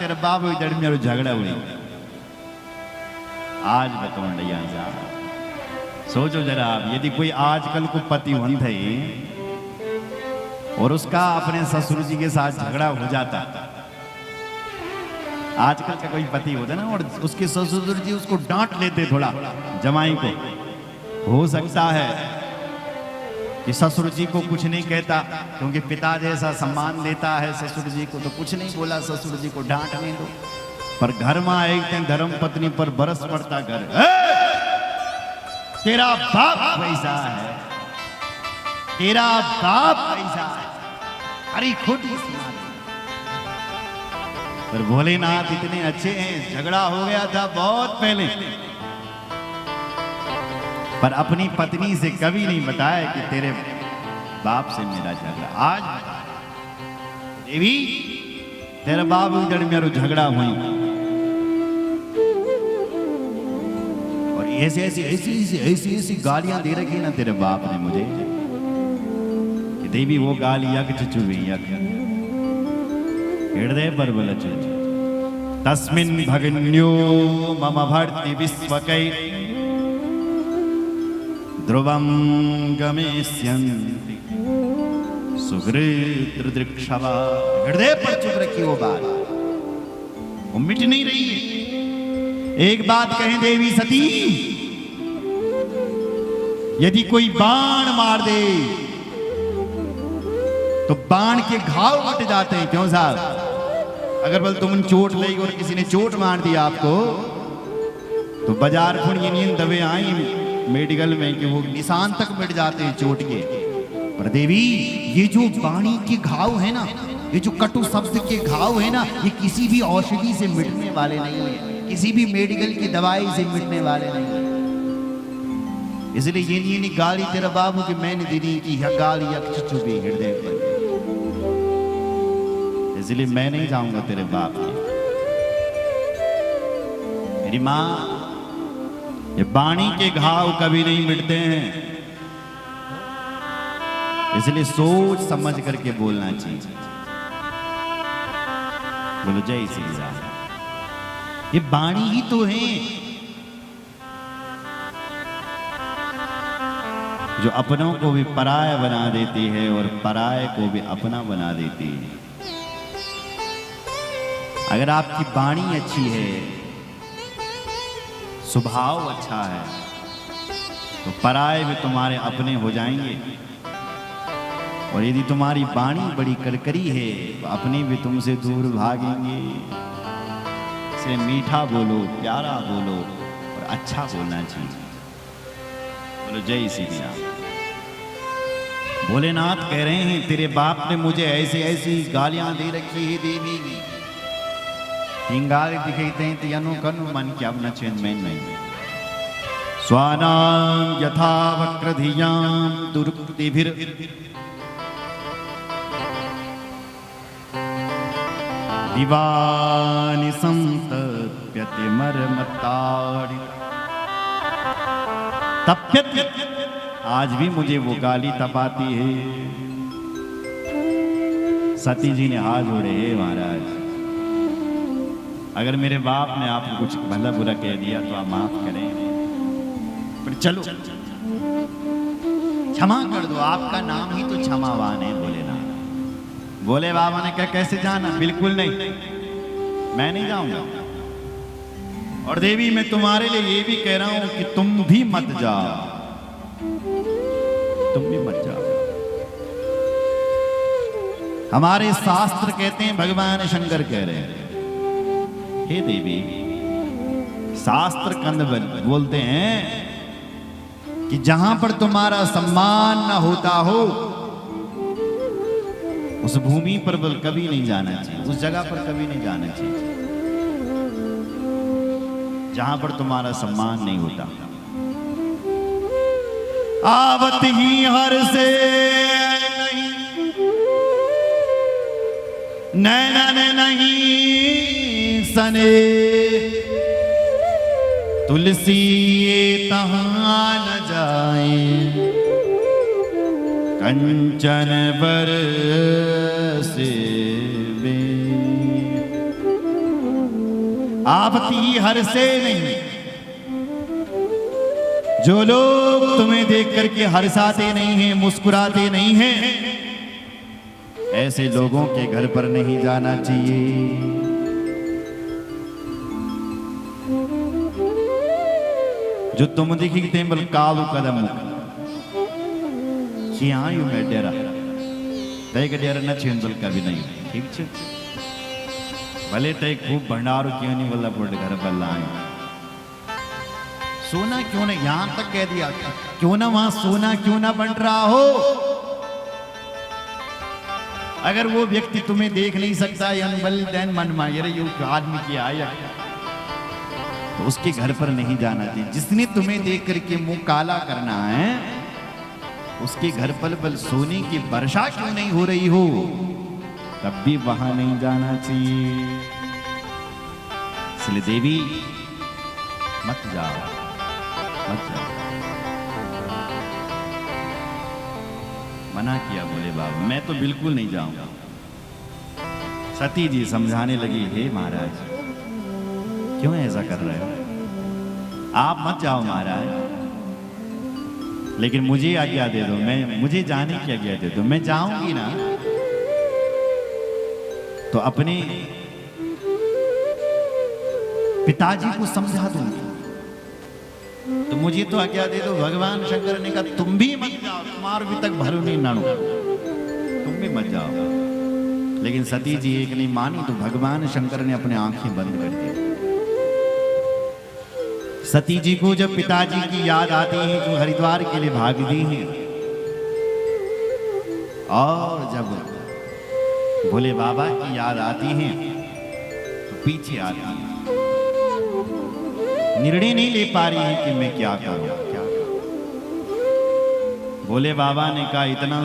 तेरे बाप इधर मेरे झगड़ा हुई आज बताऊं भैया साहब, सोचो जरा आप, यदि कोई आजकल को पतिवंत है और उसका अपने ससुर जी के साथ झगड़ा हो जाता, आजकल का कोई पति होता ना और उसके ससुर जी उसको डांट लेते थोड़ा जमाई को, हो सकता है कि ससुर जी को कुछ नहीं कहता क्योंकि पिता जैसा सम्मान देता है ससुर जी को, तो कुछ नहीं बोला ससुर जी को, डांटने दो। पर घर में एक दिन धर्म पत्नी पर बरस पड़ता, घर तेरा बाप वैसा है, तेरा बाप वैसा है, अरे खुद ही सुना दे। पर भोलेनाथ इतने अच्छे हैं, झगड़ा हो गया था बहुत पहले, पर अपनी पत्नी से कभी नहीं बताया कि तेरे बाप से मेरा झगड़ा। आज देवी तेरे बाप उधर मेरा झगड़ा हुई और ऐसी ऐसी ऐसी ऐसी ऐसी ऐसी गालियां दे रखी ना तेरे बाप ने मुझे कि देवी वो गाली यक चुचुवी यक हृदय पर बल चुचु तस्मिन् भगन्यो मम भर्ति विश्वकै ध्रुवं गमिष्यन्ति सुहृदृक्षवा। हृदय पर चुप रखी वो बात, वो मिट नहीं रही है। एक बात कहें देवी सती, यदि कोई बाण मार दे तो बाण के घाव मिट जाते हैं। क्यों साहब, अगर बल तुम चोट लगी और किसी ने चोट मार दी आपको तो बाजार फुणियन दवे आई मेडिकल में कि वो निशान तक मिट जाते हैं चोट के। पर देवी ये जो वाणी के घाव है ना, ये जो कटु शब्द के घाव है ना, ये किसी भी औषधि से मिटने वाले नहीं है, किसी भी मेडिकल की दवाई से मिटने वाले नहीं है। इसलिए ये नहीं गाली तेरा बाबू की मैंने देनी की गाली चुचुबी हृदय पर, इसलिए मैं नहीं जाऊंगा तेरे बाप की। मेरी माँ, ये बाणी के घाव कभी नहीं मिटते हैं, इसलिए सोच समझ करके बोलना चाहिए। बोलो जय श्री राम। ये बाणी ही तो है जो अपनों को भी पराया बना देती है और पराये को भी अपना बना देती है। अगर आपकी बाणी अच्छी है, स्वभाव अच्छा है, तो पराये भी तुम्हारे अपने हो जाएंगे, और यदि तुम्हारी बाणी बड़ी करकरी है तो अपने भी तुमसे दूर भागेंगे। इसलिए मीठा बोलो, प्यारा बोलो और अच्छा बोलना चाहिए। बोलो जय श्री राम। भोलेनाथ कह रहे हैं तेरे बाप ने मुझे ऐसी ऐसी गालियां दे रखी है देवी, हिंगाल दिखते हैं तनु कनु मन क्या न चैन में नहीं। स्वानां यथा वक्रधियां दुरुक्तिभिर दिवानि संतप्यते मरमताड़ि तप्यते। आज भी मुझे वो गाली तपाती है। सती जी ने हाथ जोड़े, हे महाराज अगर मेरे बाप ने आपको कुछ भला बुरा कह दिया तो आप माफ करें, पर चलो क्षमा कर दो, आपका नाम ही तो क्षमावान है भोलेनाथ। भोले बाबा ने कहा कैसे जाना, बिल्कुल नहीं, मैं नहीं जाऊंगा। और देवी मैं तुम्हारे लिए ये भी कह रहा हूं कि तुम भी मत जाओ, तुम भी मत जाओ। हमारे शास्त्र कहते हैं, भगवान शंकर कह रहे हैं, हे देवी शास्त्र कंद बोलते हैं कि जहां पर तुम्हारा सम्मान न होता हो उस भूमि पर बल कभी नहीं जाना चाहिए, उस जगह पर कभी नहीं जाना चाहिए जहां पर तुम्हारा सम्मान नहीं होता। आवत ही हर से नैनन नहीं सने, तुलसी ये तहाँ न जाए कंचन बर से आपती हर से नहीं। जो लोग तुम्हें देख करके हर्षाते नहीं हैं, मुस्कुराते नहीं हैं, ऐसे लोगों के घर पर नहीं जाना चाहिए। जो तुम दिखते बल कालू कदम आयु में डेरा तय के डेरा न छीन बल कभी नहीं। ठीक छे भले तय खूब भंडारो क्यों नहीं बोला बोल घर पर लाए सोना क्यों ना, यहां तक कह दिया क्यों ना वहां सोना क्यों ना बन रहा हो। अगर वो व्यक्ति तुम्हें देख नहीं सकता देन मन मायर आदमी की आया तो उसके घर पर नहीं जाना चाहिए। जिसने तुम्हें देख करके मुंह काला करना है उसके घर पर बल सोने की वर्षा क्यों नहीं हो रही हो तब भी वहां नहीं जाना चाहिए। इसलिए देवी मत जाओ, मत जाओ। मना किया बोले बाबा मैं तो बिल्कुल नहीं जाऊंगा। सती जी समझाने लगी हे महाराज क्यों ऐसा कर रहे हो, आप मत जाओ महाराज, लेकिन मुझे आज्ञा दे दो, मुझे जाने की आज्ञा दे दो। मैं जाऊंगी ना तो अपने पिताजी को समझा दूंगी। तो मुझे तो आज्ञा दे दो। भगवान शंकर ने कहा तुम भी मत जाओ, तुम्हारे भी तक भरो नहीं नानू, तुम भी मत जाओ। लेकिन सती जी एक नहीं मानी तो भगवान शंकर ने अपने आंखें बंद कर दी। सती जी को जब पिताजी की याद आती है जो हरिद्वार के लिए भाग दी हैं, और जब भोले बाबा की याद आती है तो पीछे आती है, निर्णय नहीं ले पा रही है कि मैं क्या करूं, क्या करूं। भोले बाबा ने कहा इतना